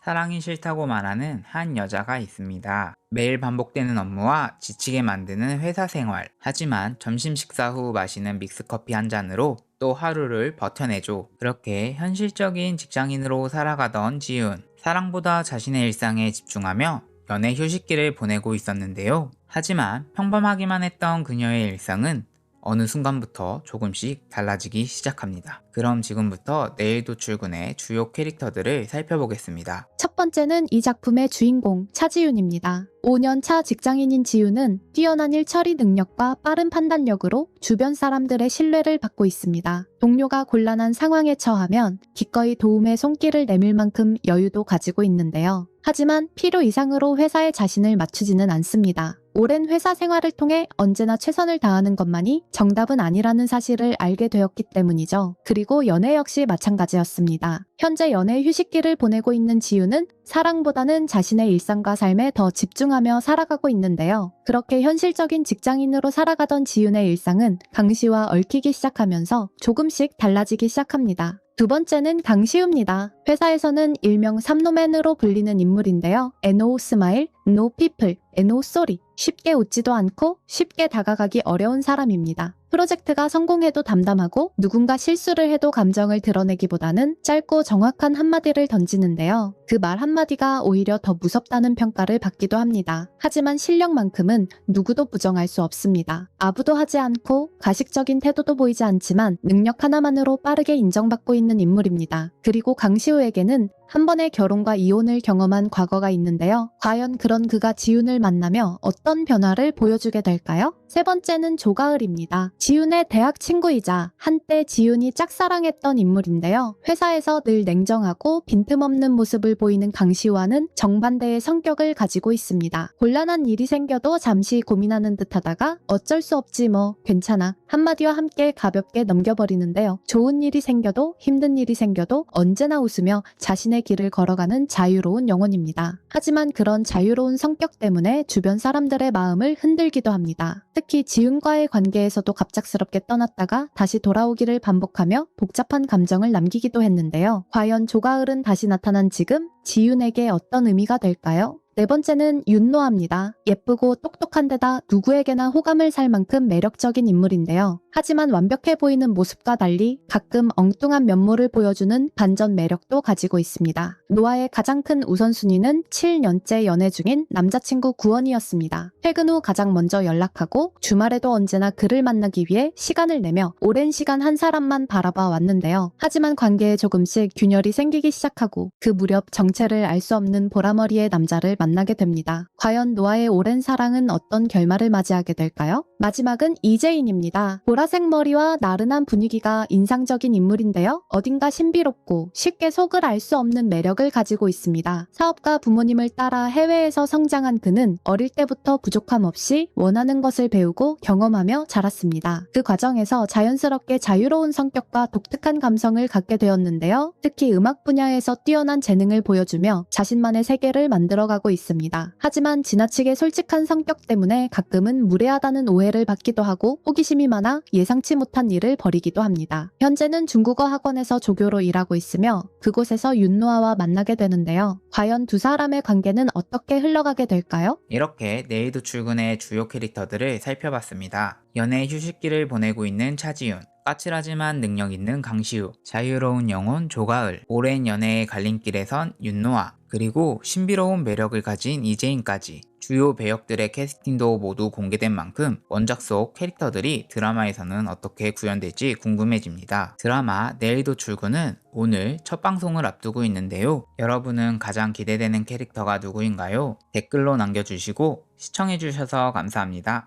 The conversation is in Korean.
사랑이 싫다고 말하는 한 여자가 있습니다. 매일 반복되는 업무와 지치게 만드는 회사 생활. 하지만 점심 식사 후 마시는 믹스커피 한 잔으로 또 하루를 버텨내죠. 그렇게 현실적인 직장인으로 살아가던 지윤. 사랑보다 자신의 일상에 집중하며 연애 휴식기를 보내고 있었는데요. 하지만 평범하기만 했던 그녀의 일상은 어느 순간부터 조금씩 달라지기 시작합니다. 그럼 지금부터 내일도 출근의 주요 캐릭터들을 살펴보겠습니다. 첫 번째는 이 작품의 주인공 차지윤입니다. 5년 차 직장인인 지윤은 뛰어난 일 처리 능력과 빠른 판단력으로 주변 사람들의 신뢰를 받고 있습니다. 동료가 곤란한 상황에 처하면 기꺼이 도움의 손길을 내밀 만큼 여유도 가지고 있는데요. 하지만 필요 이상으로 회사에 자신을 맞추지는 않습니다. 오랜 회사 생활을 통해 언제나 최선을 다하는 것만이 정답은 아니라는 사실을 알게 되었기 때문이죠. 그리고 연애 역시 마찬가지였습니다. 현재 연애 휴식기를 보내고 있는 지윤은 사랑보다는 자신의 일상과 삶에 더 집중하며 살아가고 있는데요. 그렇게 현실적인 직장인으로 살아가던 지윤의 일상은 강시와 얽히기 시작하면서 조금씩 달라지기 시작합니다. 두 번째는 강시우입니다. 회사에서는 일명 삼노맨으로 불리는 인물인데요. NO 스마일, NO 피플, NO 쏘리. 쉽게 웃지도 않고 쉽게 다가가기 어려운 사람입니다. 프로젝트가 성공해도 담담하고 누군가 실수를 해도 감정을 드러내기보다는 짧고 정확한 한마디를 던지는데요. 그 말 한마디가 오히려 더 무섭다는 평가를 받기도 합니다. 하지만 실력만큼은 누구도 부정할 수 없습니다. 아부도 하지 않고 가식적인 태도도 보이지 않지만 능력 하나만으로 빠르게 인정받고 있는 인물입니다. 그리고 강시우에게는 한 번의 결혼과 이혼을 경험한 과거가 있는데요. 과연 그런 그가 지윤을 만나며 어떤 변화를 보여주게 될까요? 세 번째는 조가을입니다. 지윤의 대학 친구이자 한때 지윤이 짝사랑했던 인물인데요. 회사에서 늘 냉정하고 빈틈없는 모습을 보이는 강시우와는 정반대의 성격을 가지고 있습니다. 곤란한 일이 생겨도 잠시 고민하는 듯 하다가 어쩔 수 없지 뭐 괜찮아 한마디와 함께 가볍게 넘겨버리는데요. 좋은 일이 생겨도 힘든 일이 생겨도 언제나 웃으며 자신의 길을 걸어가는 자유로운 영혼입니다. 하지만 그런 자유로운 성격 때문에 주변 사람들의 마음을 흔들기도 합니다. 특히 지윤과의 관계에서도 갑작스럽게 떠났다가 다시 돌아오기를 반복하며 복잡한 감정을 남기기도 했는데요. 과연 조가을은 다시 나타난 지금 지윤에게 어떤 의미가 될까요? 네 번째는 윤노아입니다. 예쁘고 똑똑한 데다 누구에게나 호감을 살 만큼 매력적인 인물인데요. 하지만 완벽해 보이는 모습과 달리 가끔 엉뚱한 면모를 보여주는 반전 매력도 가지고 있습니다. 노아의 가장 큰 우선순위는 7년째 연애 중인 남자친구 구원이었습니다. 퇴근 후 가장 먼저 연락하고 주말에도 언제나 그를 만나기 위해 시간을 내며 오랜 시간 한 사람만 바라봐 왔는데요. 하지만 관계에 조금씩 균열이 생기기 시작하고 그 무렵 정체를 알 수 없는 보라머리의 남자를 만나게 됩니다. 과연 노아의 오랜 사랑은 어떤 결말을 맞이하게 될까요? 마지막은 이재인입니다. 보라색 머리와 나른한 분위기가 인상적인 인물인데요. 어딘가 신비롭고 쉽게 속을 알 수 없는 매력을 가지고 있습니다. 사업가 부모님을 따라 해외에서 성장한 그는 어릴 때부터 부족함 없이 원하는 것을 배우고 경험하며 자랐습니다. 그 과정에서 자연스럽게 자유로운 성격과 독특한 감성을 갖게 되었는데요. 특히 음악 분야에서 뛰어난 재능을 보여주며 자신만의 세계를 만들어가고 있습니다. 하지만 지나치게 솔직한 성격 때문에 가끔은 무례하다는 오해를 받기도 하고 호기심이 많아 예상치 못한 일을 벌이기도 합니다. 현재는 중국어 학원에서 조교로 일하고 있으며 그곳에서 윤노아와 만나게 되는데요. 과연 두 사람의 관계는 어떻게 흘러가게 될까요? 이렇게 내일도 출근의 주요 캐릭터들을 살펴봤습니다. 연애 휴식기를 보내고 있는 차지윤, 까칠하지만 능력 있는 강시우, 자유로운 영혼 조가을, 오랜 연애의 갈림길에 선 윤노아, 그리고 신비로운 매력을 가진 이재인까지 주요 배역들의 캐스팅도 모두 공개된 만큼 원작 속 캐릭터들이 드라마에서는 어떻게 구현될지 궁금해집니다. 드라마 내일도 출근은 오늘 첫 방송을 앞두고 있는데요. 여러분은 가장 기대되는 캐릭터가 누구인가요? 댓글로 남겨주시고 시청해주셔서 감사합니다.